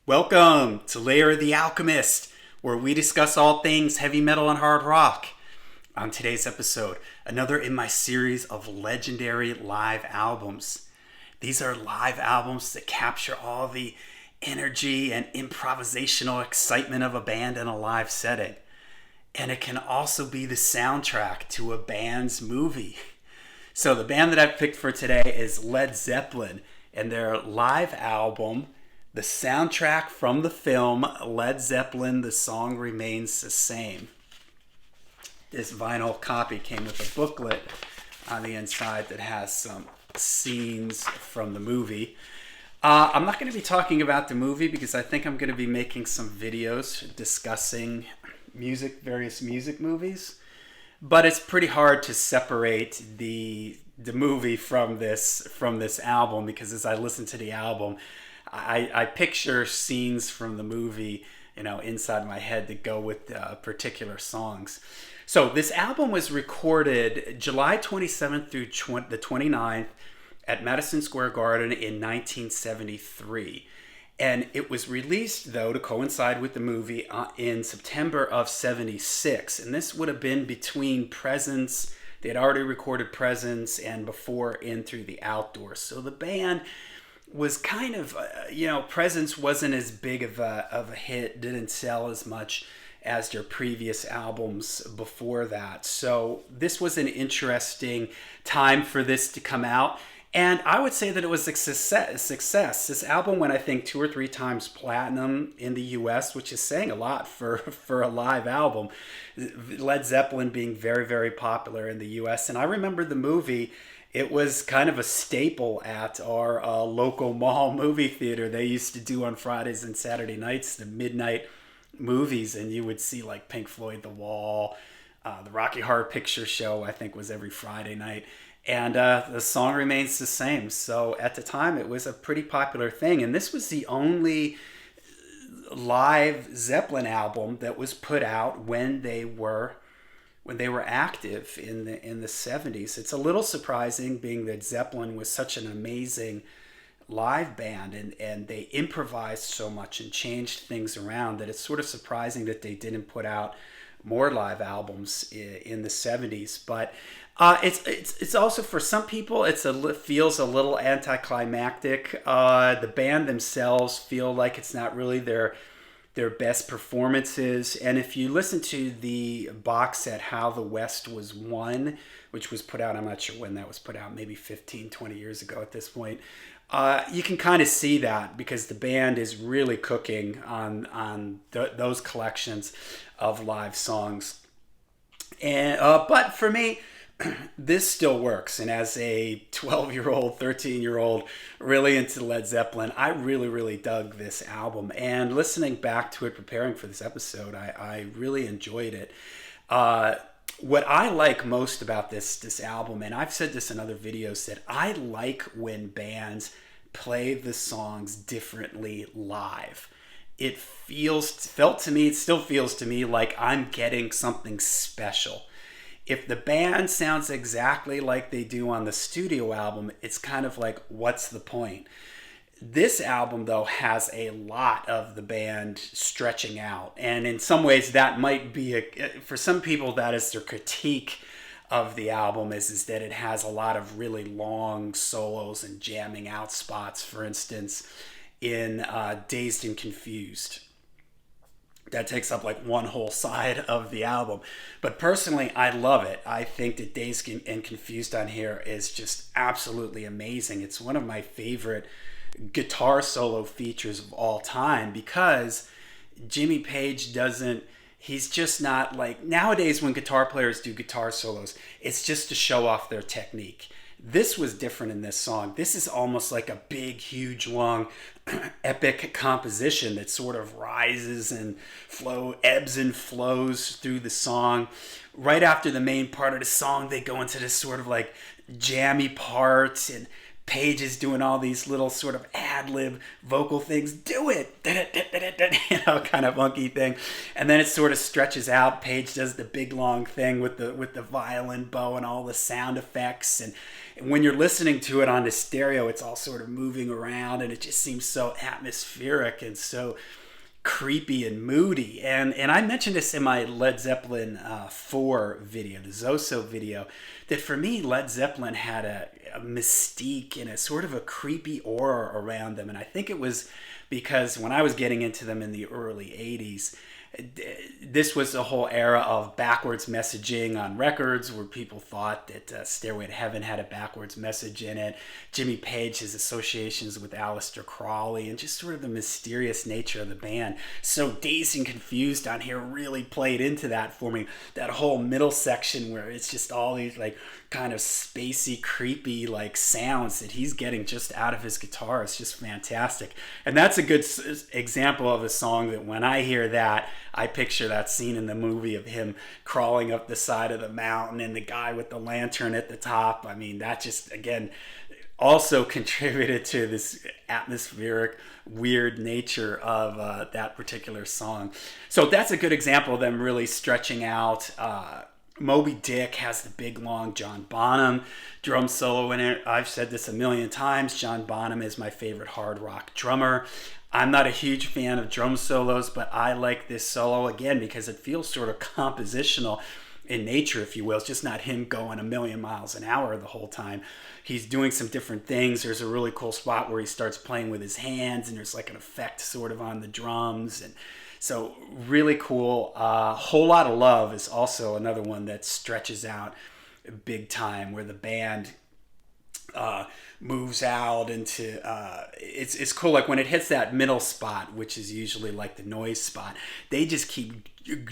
Welcome to Layer the Alchemist, where we discuss all things heavy metal and hard rock. On today's episode, another in my series of legendary live albums. These are live albums that capture all the energy and improvisational excitement of a band in a live setting. And it can also be the soundtrack to a band's movie. So the band that I've picked for today is Led Zeppelin, and their live album, the soundtrack from the film Led Zeppelin, The Song Remains the Same. This vinyl copy came with a booklet on the inside that has some scenes from the movie. I'm not going to be talking about the movie because I think I'm going to be making some videos discussing various music movies. But it's pretty hard to separate the movie from this album, because as I listen to the album, I picture scenes from the movie, inside my head that go with particular songs. So this album was recorded July 27th through the 29th at Madison Square Garden in 1973. And it was released, though, to coincide with the movie in September of 76. And this would have been between Presence. They had already recorded Presence and before In Through the Outdoors. So the band was kind of, Presence wasn't as big of a hit, didn't sell as much as their previous albums before that. So this was an interesting time for this to come out. And I would say that it was a success. This album went, I think, 2 or 3 times platinum in the US, which is saying a lot for a live album. Led Zeppelin being very, very popular in the US. And I remember the movie. It was kind of a staple at our local mall movie theater. They used to do on Fridays and Saturday nights the midnight movies, and you would see like Pink Floyd, The Wall, the Rocky Horror Picture Show, I think, was every Friday night. And The Song Remains the Same. So at the time, it was a pretty popular thing. And this was the only live Zeppelin album that was put out when they were active in the 70s. It's a little surprising, being that Zeppelin was such an amazing live band and they improvised so much and changed things around, that it's sort of surprising that they didn't put out more live albums in the 70s. But it's also, for some people, feels a little anticlimactic. The band themselves feel like it's not really their best performances. And if you listen to the box set How the West Was Won, which was put out, I'm not sure when that was put out, maybe 15, 20 years ago at this point, you can kind of see that, because the band is really cooking on those collections of live songs. And but for me, this still works. And as a 12-year-old, 13-year-old, really into Led Zeppelin, I really, really dug this album. And listening back to it, preparing for this episode, I really enjoyed it. What I like most about this album, and I've said this in other videos, that I like when bands play the songs differently live. It felt to me, it still feels to me like I'm getting something special. If the band sounds exactly like they do on the studio album, it's kind of like, what's the point? This album, though, has a lot of the band stretching out. And in some ways, that might be, for some people, that is their critique of the album, is that it has a lot of really long solos and jamming out spots. For instance, in Dazed and Confused. That takes up like one whole side of the album. But personally, I love it. I think that Dazed and Confused on here is just absolutely amazing. It's one of my favorite guitar solo features of all time, because Jimmy Page he's just not like, nowadays when guitar players do guitar solos, it's just to show off their technique. This was different in this song. This is almost like a big, huge, long, epic composition that sort of rises and ebbs and flows through the song. Right after the main part of the song, they go into this sort of like jammy part, and Page is doing all these little sort of ad-lib vocal things. Do it! Kind of funky thing. And then it sort of stretches out. Page does the big long thing with the violin bow and all the sound effects. And when you're listening to it on the stereo, it's all sort of moving around, and it just seems so atmospheric and so creepy and moody. And I mentioned this in my Led Zeppelin 4 video, the Zoso video, that for me, Led Zeppelin had a mystique and a sort of a creepy aura around them. And I think it was because when I was getting into them in the early 80s, this was the whole era of backwards messaging on records, where people thought that Stairway to Heaven had a backwards message in it. Jimmy Page, his associations with Aleister Crowley, and just sort of the mysterious nature of the band. So Dazed and Confused on here really played into that for me. That whole middle section where it's just all these like kind of spacey, creepy like sounds that he's getting just out of his guitar is just fantastic. And that's a good example of a song that when I hear that, I picture that scene in the movie of him crawling up the side of the mountain and the guy with the lantern at the top. I mean, that just, again, also contributed to this atmospheric, weird nature of that particular song. So that's a good example of them really stretching out. Moby Dick has the big, long John Bonham drum solo in it. I've said this a million times. John Bonham is my favorite hard rock drummer. I'm not a huge fan of drum solos, but I like this solo, again, because it feels sort of compositional in nature, if you will. It's just not him going a million miles an hour the whole time. He's doing some different things. There's a really cool spot where he starts playing with his hands, and there's like an effect sort of on the drums. And so really cool. Whole Lot of Love is also another one that stretches out big time, where the band moves out into it's cool. Like when it hits that middle spot, which is usually like the noise spot, they just keep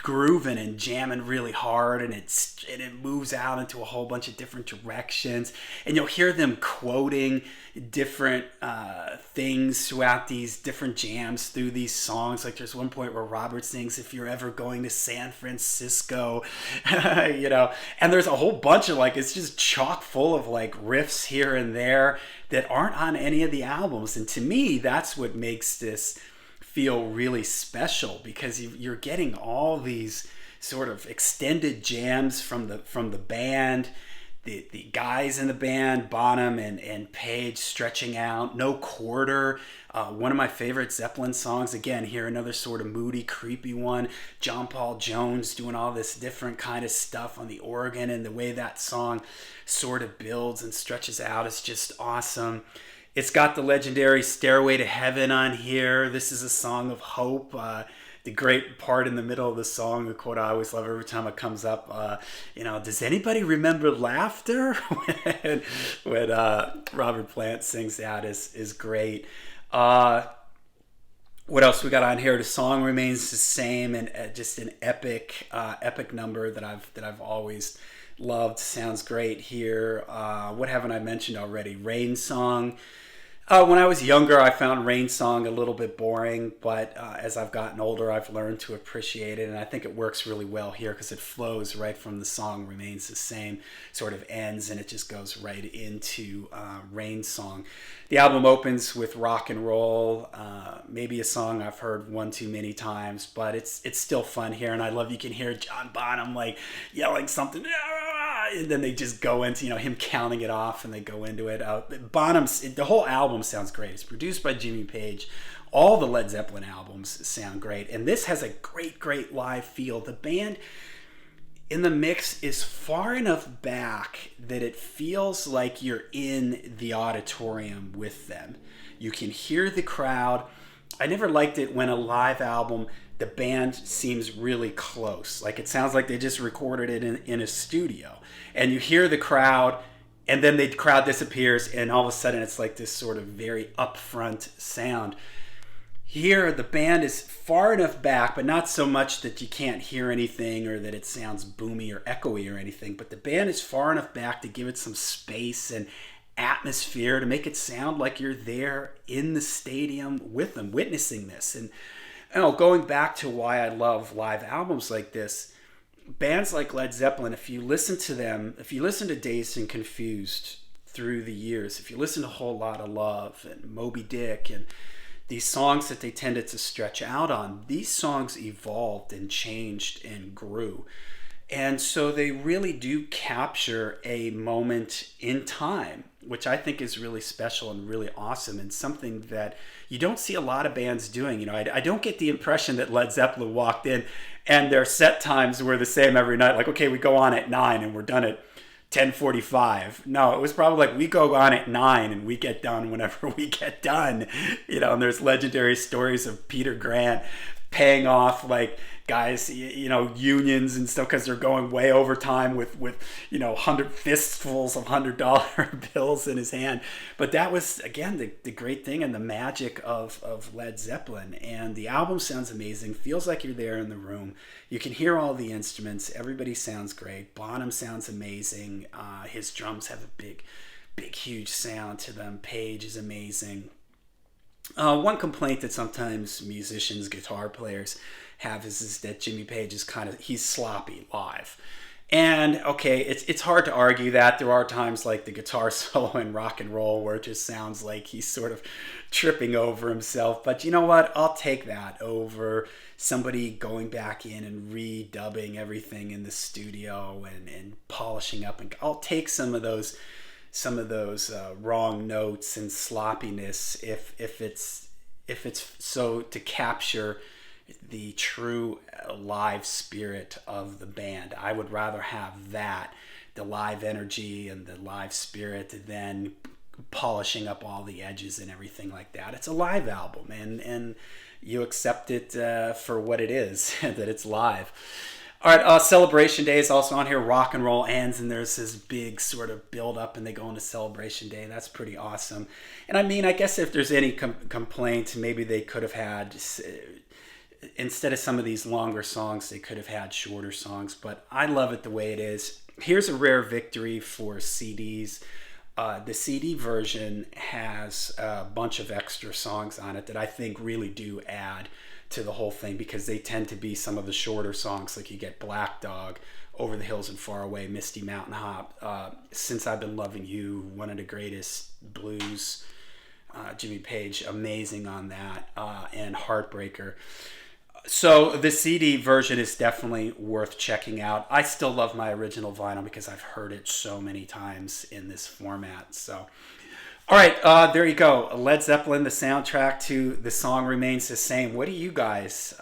grooving and jamming really hard, and it moves out into a whole bunch of different directions, and you'll hear them quoting different things throughout these different jams through these songs. Like there's one point where Robert sings, "If you're ever going to San Francisco," and there's a whole bunch of like, it's just chock full of like riffs here and there that aren't on any of the albums. And to me, that's what makes this feel really special, because you're getting all these sort of extended jams from the band, the guys in the band, Bonham and Page, stretching out. No Quarter, one of my favorite Zeppelin songs. Again, here another sort of moody, creepy one. John Paul Jones doing all this different kind of stuff on the organ, and the way that song sort of builds and stretches out is just awesome. It's got the legendary Stairway to Heaven on here. This is a song of hope. The great part in the middle of the song, the quote I always love every time it comes up, does anybody remember laughter? when Robert Plant sings that is great. What else we got on here? The song remains the same, and just an epic number that I've always loved. Sounds great here. What haven't I mentioned already? Rain Song. When I was younger, I found Rain Song a little bit boring, but as I've gotten older, I've learned to appreciate it, and I think it works really well here because it flows right from the song remains the same, sort of ends, and it just goes right into Rain Song. The album opens with Rock and Roll, maybe a song I've heard one too many times, but it's still fun here, and I love you can hear John Bonham like yelling something, and then they just go into him counting it off, and they go into it. The whole album sounds great. It's produced by Jimmy Page. All the Led Zeppelin albums sound great, and this has a great live feel. The band in the mix is far enough back that it feels like you're in the auditorium with them. You can hear the crowd. I never liked it when a live album, the band seems really close. Like it sounds like they just recorded it in a studio. And you hear the crowd, and then the crowd disappears, and all of a sudden it's like this sort of very upfront sound. Here, the band is far enough back, but not so much that you can't hear anything or that it sounds boomy or echoey or anything. But the band is far enough back to give it some space and atmosphere to make it sound like you're there in the stadium with them, witnessing this. And going back to why I love live albums like this, bands like Led Zeppelin, if you listen to Dazed and Confused through the years. If you listen to A Whole Lot of Love and Moby Dick and these songs that they tended to stretch out on, these songs evolved and changed and grew. And so they really do capture a moment in time, which I think is really special and really awesome, and something that you don't see a lot of bands doing. You know, I don't get the impression that Led Zeppelin walked in and their set times were the same every night. Like, okay, we go on at 9 and we're done at 10:45. No, it was probably like, we go on at 9 and we get done whenever we get done. You know, and there's legendary stories of Peter Grant paying off like guys, you know, unions and stuff because they're going way over time with you know, 100 fistfuls of $100 bills in his hand. But that was, again, the great thing and the magic of Led Zeppelin. And the album sounds amazing, feels like you're there in the room. You can hear all the instruments. Everybody sounds great. Bonham sounds amazing. His drums have a big, huge sound to them. Page is amazing. One complaint that sometimes musicians, guitar players have is that Jimmy Page is he's sloppy live. And okay, it's hard to argue that. There are times like the guitar solo in Rock and Roll where it just sounds like he's sort of tripping over himself. But you know what? I'll take that over somebody going back in and redubbing everything in the studio and polishing up. And I'll take some of those wrong notes and sloppiness if it's so to capture the true live spirit of the band. I would rather have that, the live energy and the live spirit, than polishing up all the edges and everything like that. It's a live album, and you accept it for what it is, that it's live. All right, Celebration Day is also on here. Rock and Roll ends, and there's this big sort of build up, and they go into Celebration Day. That's pretty awesome. And I mean, I guess if there's any complaint, maybe they could have had, instead of some of these longer songs, they could have had shorter songs. But I love it the way it is. Here's a rare victory for CDs. The CD version has a bunch of extra songs on it that I think really do add to the whole thing, because they tend to be some of the shorter songs. Like you get Black Dog, Over the Hills and Far Away, Misty Mountain Hop, Since I've Been Loving You, one of the greatest blues. Jimmy Page, amazing on that, and Heartbreaker. So the CD version is definitely worth checking out. I still love my original vinyl because I've heard it so many times in this format. So, all right, there you go. Led Zeppelin, the soundtrack to The Song Remains the Same. What do you guys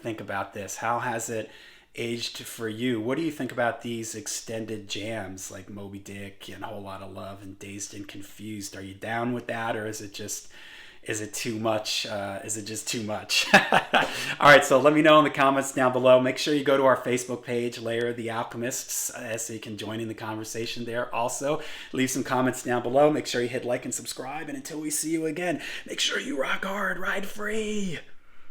think about this? How has it aged for you? What do you think about these extended jams like Moby Dick and A Whole Lot of Love and Dazed and Confused? Are you down with that, or is it too much? Is it just too much? All right, so let me know in the comments down below. Make sure you go to our Facebook page, Lair of the Alchemists, so you can join in the conversation there. Also, leave some comments down below. Make sure you hit like and subscribe. And until we see you again, make sure you rock hard, ride free.